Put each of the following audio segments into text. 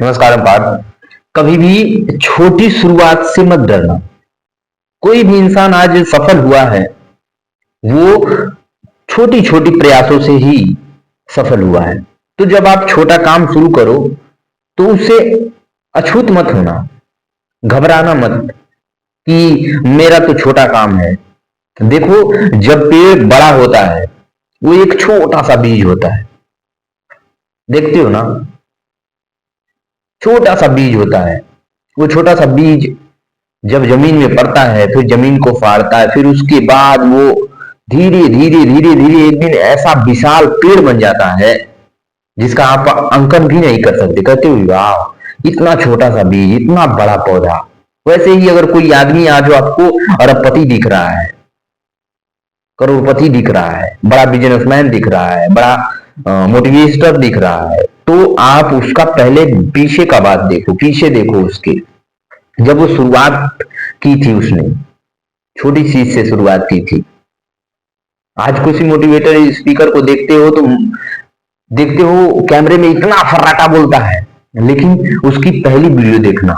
नमस्कार पार्थ। कभी भी छोटी शुरुआत से मत डरना। कोई भी इंसान आज सफल हुआ है, वो छोटी छोटी प्रयासों से ही सफल हुआ है। तो जब आप छोटा काम शुरू करो तो उससे अछूत मत होना, घबराना मत कि मेरा तो छोटा काम है। देखो, जब पेड़ बड़ा होता है वो एक छोटा सा बीज होता है, देखते हो ना। छोटा सा बीज होता है। वो छोटा सा बीज जब जमीन में पड़ता है, फिर जमीन को फाड़ता है, फिर उसके बाद वो धीरे धीरे धीरे धीरे एक दिन ऐसा विशाल पेड़ बन जाता है जिसका आप अंकन भी नहीं कर सकते। कहते हो वाह, इतना छोटा सा बीज, इतना बड़ा पौधा। वैसे ही अगर कोई आदमी आज आपको अरबपति दिख रहा है, करोड़पति दिख रहा है, बड़ा बिजनेसमैन दिख रहा है, बड़ा मोटिवेटर दिख रहा है, तो आप उसका पहले पीछे का बात देखो, पीछे देखो उसके। जब वो शुरुआत की थी, उसने छोटी चीज से शुरुआत की थी। आज किसी मोटिवेटर स्पीकर को देखते हो कैमरे में इतना फर्राटा बोलता है, लेकिन उसकी पहली वीडियो देखना,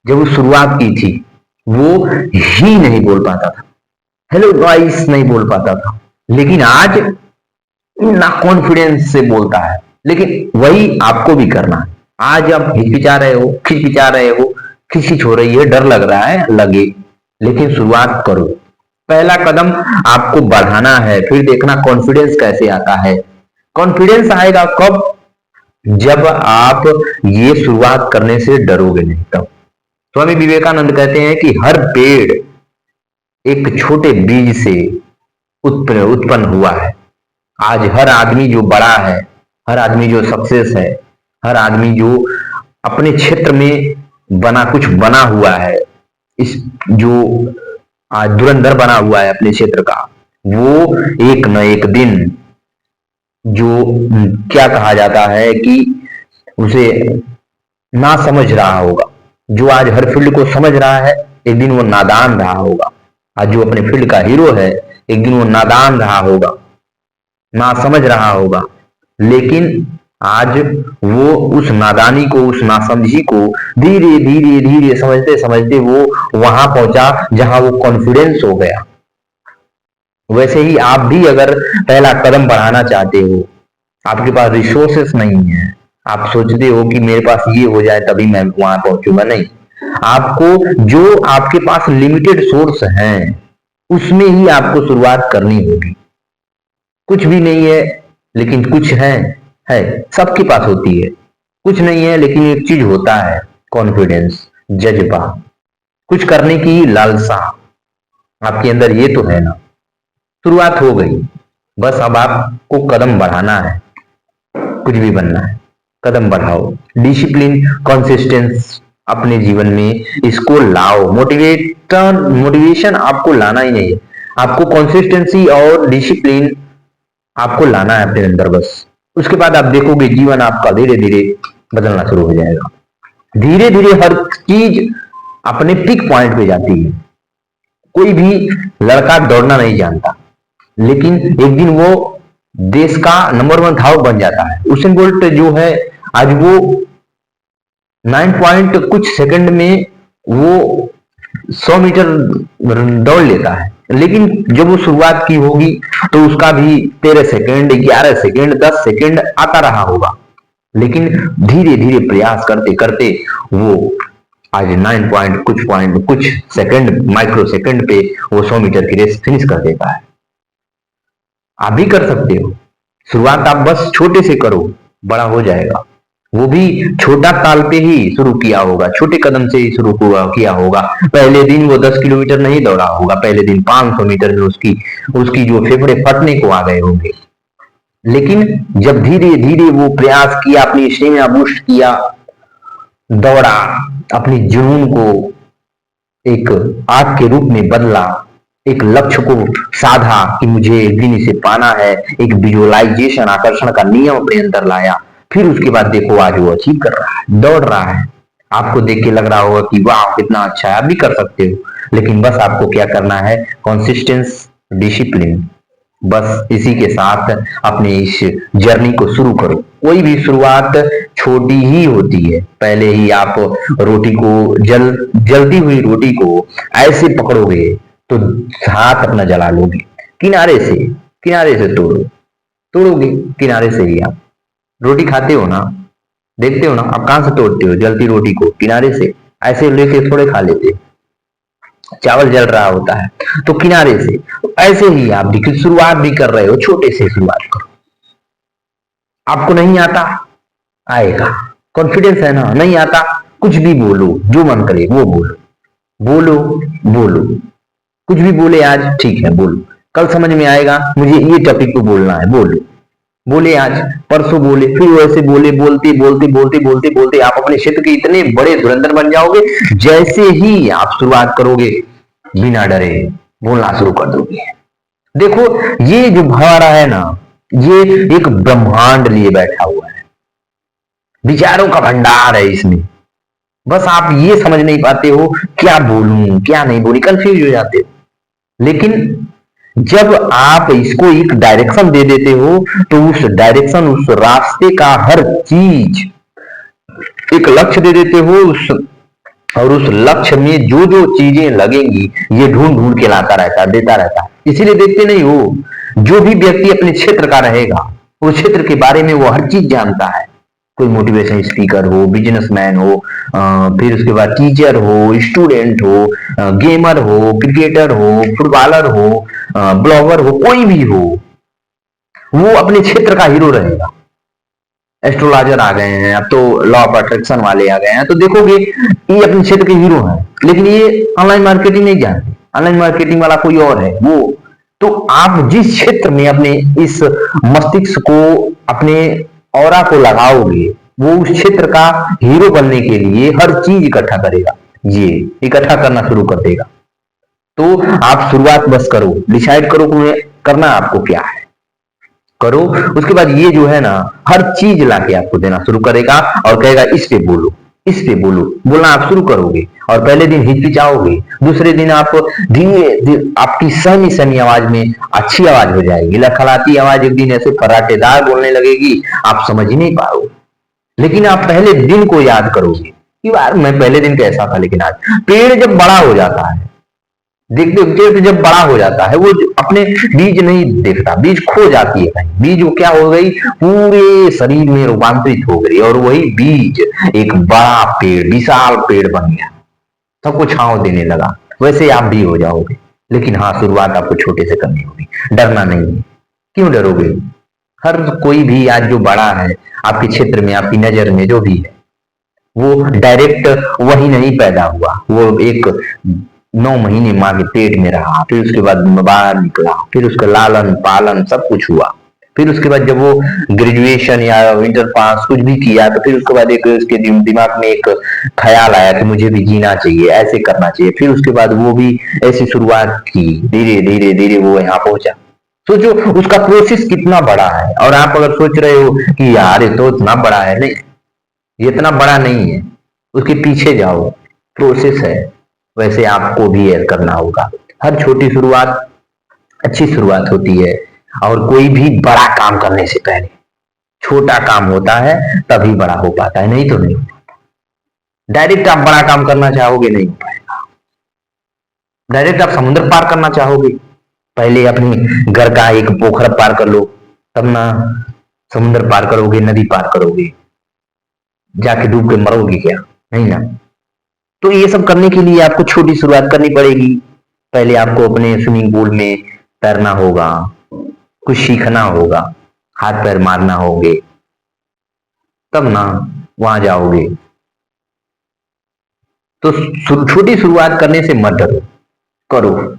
जब वो शुरुआत की थी वो ही नहीं बोल पाता था, हेलो गाइस नहीं बोल पाता था। लेकिन आज ना कॉन्फिडेंस से बोलता है। लेकिन वही आपको भी करना है। आज आप खिचपिचा रहे हो, खिचखिच हो रही है, डर लग रहा है, लगे, लेकिन शुरुआत करो। पहला कदम आपको बढ़ाना है, फिर देखना कॉन्फिडेंस कैसे आता है। कॉन्फिडेंस आएगा कब? जब आप ये शुरुआत करने से डरोगे नहीं तब। स्वामी विवेकानंद कहते हैं कि हर पेड़ एक छोटे बीज से उत्पन्न हुआ है। आज हर आदमी जो बड़ा है, हर आदमी जो सक्सेस है, हर आदमी जो अपने क्षेत्र में कुछ बना हुआ है, इस जो आज धुरंधर बना हुआ है अपने क्षेत्र का, वो एक न एक दिन जो क्या कहा जाता है कि उसे ना समझ रहा होगा। जो आज हर फील्ड को समझ रहा है, एक दिन वो नादान रहा होगा। आज जो अपने फील्ड का हीरो है, एक दिन वो नादान रहा होगा, ना समझ रहा होगा। लेकिन आज वो उस नादानी को, उस नासमझी को धीरे धीरे धीरे समझते समझते वो वहां पहुंचा जहां वो कॉन्फिडेंस हो गया। वैसे ही आप भी अगर पहला कदम बढ़ाना चाहते हो, आपके पास रिसोर्सेस नहीं है, आप सोचते हो कि मेरे पास ये हो जाए तभी मैं वहां पहुंचूंगा, नहीं। आपको जो आपके पास लिमिटेड सोर्स हैं उसमें ही आपको शुरुआत करनी होगी। कुछ भी नहीं है लेकिन कुछ है, सबके पास होती है। कुछ नहीं है लेकिन एक चीज होता है, कॉन्फिडेंस, जज्बा, कुछ करने की लालसा आपके अंदर, ये तो है ना। शुरुआत हो गई, बस अब आपको कदम बढ़ाना है। कुछ भी बनना है, कदम बढ़ाओ। डिसिप्लिन, कंसिस्टेंस अपने जीवन में इसको लाओ। मोटिवेशन आपको लाना ही नहीं है, आपको कंसिस्टेंसी और डिसिप्लिन आपको लाना है अपने अंदर बस। उसके बाद आप देखोगे जीवन आपका धीरे धीरे बदलना शुरू हो जाएगा। धीरे धीरे हर चीज अपने पीक पॉइंट पे जाती है। कोई भी लड़का दौड़ना नहीं जानता, लेकिन एक दिन वो देश का नंबर 1 धावक बन जाता है। उसेन बोल्ट जो है, आज वो 9 पॉइंट कुछ सेकंड में वो 100 मीटर दौड़ लेता है। लेकिन जब वो शुरुआत की होगी तो उसका भी 13 सेकंड, 11 सेकंड, 10 सेकंड आता रहा होगा। लेकिन धीरे धीरे प्रयास करते करते वो आज 9 पॉइंट कुछ सेकंड, माइक्रो सेकंड पे वो 100 मीटर की रेस फिनिश कर देता है। आप भी कर सकते हो। शुरुआत आप बस छोटे से करो, बड़ा हो जाएगा। वो भी छोटा ताल पे ही शुरू किया होगा, छोटे कदम से ही शुरू किया होगा। पहले दिन वो 10 किलोमीटर नहीं दौड़ा होगा, पहले दिन 500 मीटर में उसकी उसकी जो फेफड़े फटने को आ गए होंगे। लेकिन जब धीरे धीरे वो प्रयास किया, अपनी स्टेमिना बूस्ट किया, दौड़ा, अपनी जुनून को एक आग के रूप में बदला, एक लक्ष्य को साधा कि मुझे एक दिन इसे पाना है, एक विजुअलाइजेशन, आकर्षण का नियम अपने अंदर लाया। फिर उसके बाद देखो आज वो अचीव कर रहा है, दौड़ रहा है। आपको देख के लग रहा होगा कि वाह कितना अच्छा है, आप भी कर सकते हो। लेकिन बस आपको क्या करना है, कंसिस्टेंस, डिसिप्लिन, बस इसी के साथ अपने इस जर्नी को शुरू करो। कोई भी शुरुआत छोटी ही होती है। पहले ही आप रोटी को जलती हुई रोटी को ऐसे पकड़ोगे तो हाथ अपना जला लोगे। किनारे से तोड़ोगे किनारे से ही। आप रोटी खाते हो ना, देखते हो ना, आप कहां से तोड़ते हो जलती रोटी को? किनारे से। ऐसे लेके थोड़े खा लेते। चावल जल रहा होता है तो किनारे से। ऐसे ही आप देखिए, शुरुआत भी कर रहे हो, छोटे से शुरुआत करो। आपको नहीं आता, आएगा। कॉन्फिडेंस है ना? नहीं आता, कुछ भी बोलो, जो मन करे वो बोलो। बोलो बोलो, कुछ भी बोले आज, ठीक है बोलो। कल समझ में आएगा मुझे ये टॉपिक पे बोलना है, बोलो। बोले आज, परसों बोले, फिर वैसे बोले। बोलते बोलते बोलते बोलते बोलते आप अपने क्षेत्र के इतने बड़े धुरंधर बन जाओगे। जैसे ही आप शुरुआत करोगे, बिना डरे बोलना शुरू कर दोगे। देखो, ये जो भंवरा है ना, ये एक ब्रह्मांड लिए बैठा हुआ है। विचारों का भंडार है इसमें। बस आप ये समझ नहीं पाते हो, क्या बोलूं क्या नहीं बोलूं, कंफ्यूज हो जाते हो। लेकिन जब आप इसको एक डायरेक्शन दे देते हो, तो उस डायरेक्शन, उस रास्ते का हर चीज, एक लक्ष्य दे देते हो और उस लक्ष्य में जो जो चीजें लगेंगी, ये ढूंढ ढूंढ के लाता रहता है, देता रहता है। इसीलिए देखते नहीं हो, जो भी व्यक्ति अपने क्षेत्र का रहेगा, उस क्षेत्र के बारे में वो हर चीज जानता है। कोई मोटिवेशन स्पीकर हो, बिजनेसमैन हो, फिर उसके बाद टीचर हो, स्टूडेंट हो, गेमर हो, क्रिकेटर हो, फुटबॉलर हो, ब्लॉगर हो, कोई भी हो, वो अपने क्षेत्र का हीरो रहेगा। एस्ट्रोलॉजर आ गए हैं, अब तो लॉ ऑफ अट्रैक्शन वाले आ गए हैं, तो देखोगे ये अपने क्षेत्र के हीरो हैं। लेकिन ये ऑनलाइन मार्केटिंग नहीं जानते, ऑनलाइन मार्केटिंग वाला कोई और है वो। तो आप जिस क्षेत्र में अपने इस मस्तिष्क को, अपने ऑरा को लगाओगे, वो उस क्षेत्र का हीरो बनने के लिए हर चीज इकट्ठा करेगा, ये इकट्ठा करना शुरू कर देगा। तो आप शुरुआत बस करो, डिसाइड करो करना आपको क्या है, करो। उसके बाद ये जो है ना, हर चीज लाके आपको देना शुरू करेगा और कहेगा इस पे बोलो, इस पे बोलो। बोलना आप शुरू करोगे और पहले दिन हिचकिचाओगे, दूसरे दिन आप धीरे, आपकी सहमी सहमी आवाज में अच्छी आवाज हो जाएगी। लखलाती आवाज एक दिन ऐसे फराटेदार बोलने लगेगी, आप समझ ही नहीं पाओगे। लेकिन आप पहले दिन को याद करोगे कि यार मैं पहले दिन कैसा था। लेकिन आज पेड़ जब बड़ा हो जाता है, देखते पेड़ जब बड़ा हो जाता है, वो अपने बीज नहीं देखता, बीज खो जाती है कहीं। बीज वो क्या हो गई, पूरे शरीर में रूपांतरित हो गई और वही बीज एक बड़ा पेड़, विशाल पेड़ बन गया, सबको छांव देने लगा। वैसे आप भी हो जाओगे। लेकिन हाँ, शुरुआत आपको छोटे से करनी होगी, डरना नहीं है। क्यों डरोगे? हर कोई भी आज जो बड़ा है आपके क्षेत्र में, आपकी नजर में जो भी है, वो डायरेक्ट वही नहीं पैदा हुआ। वो एक 9 महीने माँ के पेट में रहा, फिर उसके बाद बाहर निकला, फिर उसका लालन पालन सब कुछ हुआ। फिर उसके बाद जब वो ग्रेजुएशन या इंटर पास कुछ भी किया, तो फिर उसके बाद एक उसके दिमाग में एक ख्याल आया कि मुझे भी जीना चाहिए, ऐसे करना चाहिए। फिर उसके बाद वो भी ऐसी शुरुआत की, धीरे धीरे धीरे वो यहाँ पहुंचा। सोचो उसका प्रोसेस कितना बड़ा है। और आप अगर सोच रहे हो कि यार ये तो इतना बड़ा है, नहीं, ये इतना बड़ा नहीं है। उसके पीछे जाओ, प्रोसेस है, वैसे आपको भी करना होगा। हर छोटी शुरुआत अच्छी शुरुआत होती है। और कोई भी बड़ा काम करने से पहले छोटा काम होता है, तभी बड़ा हो पाता है, नहीं तो नहीं हो पाता। डायरेक्ट आप बड़ा काम करना चाहोगे, नहीं हो पाएगा। डायरेक्ट आप समुद्र पार करना चाहोगे, पहले अपने घर का एक पोखर पार कर लो, तब ना समुद्र पार करोगे, नदी पार करोगे। जाके डूब के मरोगे क्या? नहीं ना। तो ये सब करने के लिए आपको छोटी शुरुआत करनी पड़ेगी। पहले आपको अपने स्विमिंग पूल में तैरना होगा, कुछ सीखना होगा, हाथ पैर मारना होंगे, तब ना वहां जाओगे। तो छोटी शुरुआत करने से मत डरो, करो,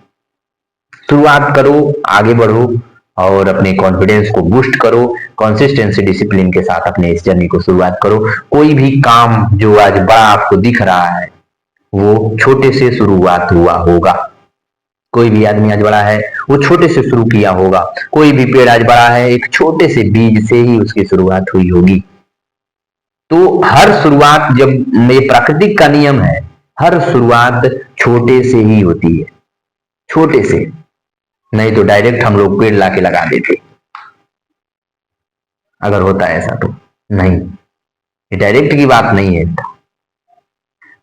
शुरुआत करो, आगे बढ़ो और अपने कॉन्फिडेंस को बूस्ट करो। कंसिस्टेंसी डिसिप्लिन के साथ अपने इस जर्नी को शुरुआत करो। कोई भी काम जो आज बड़ा आपको दिख रहा है, वो छोटे से शुरुआत हुआ होगा। कोई भी आदमी आज बड़ा है, वो छोटे से शुरू किया होगा। कोई भी पेड़ आज बड़ा है, एक छोटे से बीज से ही उसकी शुरुआत हुई होगी। तो हर शुरुआत, जब ये प्राकृतिक का नियम है, हर शुरुआत छोटे से ही होती है, छोटे से। नहीं तो डायरेक्ट हम लोग पेड़ लाके लगा देते, अगर होता ऐसा तो। नहीं, ये डायरेक्ट की बात नहीं है।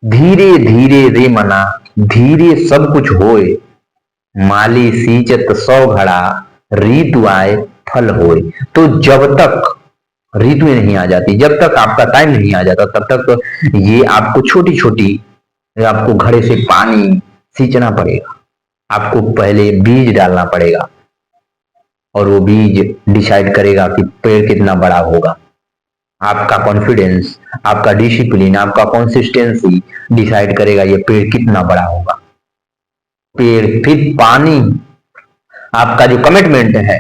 धीरे धीरे रे मना, धीरे सब कुछ होए, माली सींचत सौ घड़ा, ऋतु आए फल होए। तो जब तक ऋतुएं नहीं आ जाती, जब तक आपका टाइम नहीं आ जाता, तब तक ये आपको छोटी छोटी, आपको घड़े से पानी सींचना पड़ेगा। आपको पहले बीज डालना पड़ेगा और वो बीज डिसाइड करेगा कि पेड़ कितना बड़ा होगा। आपका कॉन्फिडेंस, आपका डिसिप्लिन, आपका कंसिस्टेंसी डिसाइड करेगा ये पेड़ कितना बड़ा होगा। पेड़, फिर पानी, आपका जो कमिटमेंट है,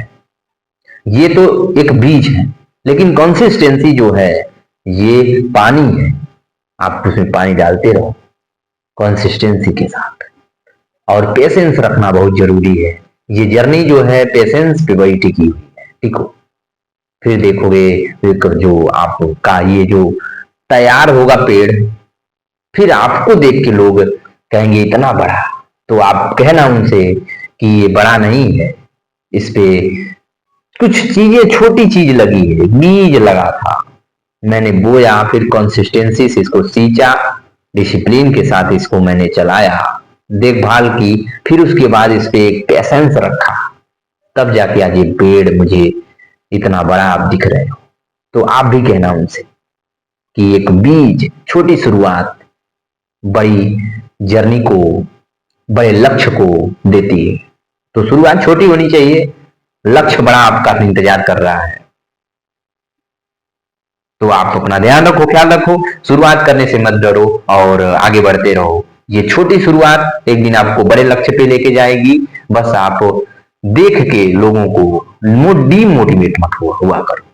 ये तो एक बीज है, लेकिन कंसिस्टेंसी जो है ये पानी है। आप उसमें पानी डालते रहो कंसिस्टेंसी के साथ, और पेशेंस रखना बहुत जरूरी है। ये जर्नी जो है पेशेंस पे बड़ी टिकी हुई है, ठीक हो। फिर देखोगे जो आपका ये जो तैयार होगा पेड़, फिर आपको देख के लोग कहेंगे इतना बड़ा, तो आप कहना उनसे कि ये बड़ा नहीं है, इस पे कुछ चीजें, छोटी चीज लगी है, बीज लगा था, मैंने बोया, फिर कंसिस्टेंसी से इसको सींचा, डिसिप्लिन के साथ इसको मैंने चलाया, देखभाल की, फिर उसके बाद इस पे एक पेशेंस रखा, तब जाके आज ये पेड़ मुझे इतना बड़ा आप दिख रहे हो। तो आप भी कहना उनसे कि एक बीज, छोटी शुरुआत बड़ी जर्नी को, बड़े लक्ष्य को देती है। तो शुरुआत छोटी होनी चाहिए, लक्ष्य बड़ा आपका इंतजार कर रहा है। तो आप अपना ध्यान रखो, ख्याल रखो, शुरुआत करने से मत डरो और आगे बढ़ते रहो। ये छोटी शुरुआत एक दिन आपको बड़े लक्ष्य पे लेके जाएगी। बस आप देख के लोगों को डीमोटिवेट मत हुआ करो।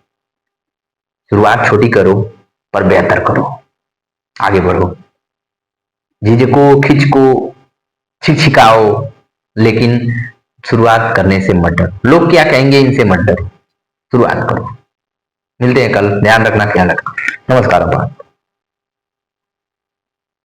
शुरुआत छोटी करो पर बेहतर करो, आगे बढ़ो। झिझको, खिंचको, छिकछिकाओ, लेकिन शुरुआत करने से मत डरो। लोग क्या कहेंगे इनसे मत डरो, शुरुआत करो। मिलते हैं कल, ध्यान रखना, ख्याल रखना। नमस्कार।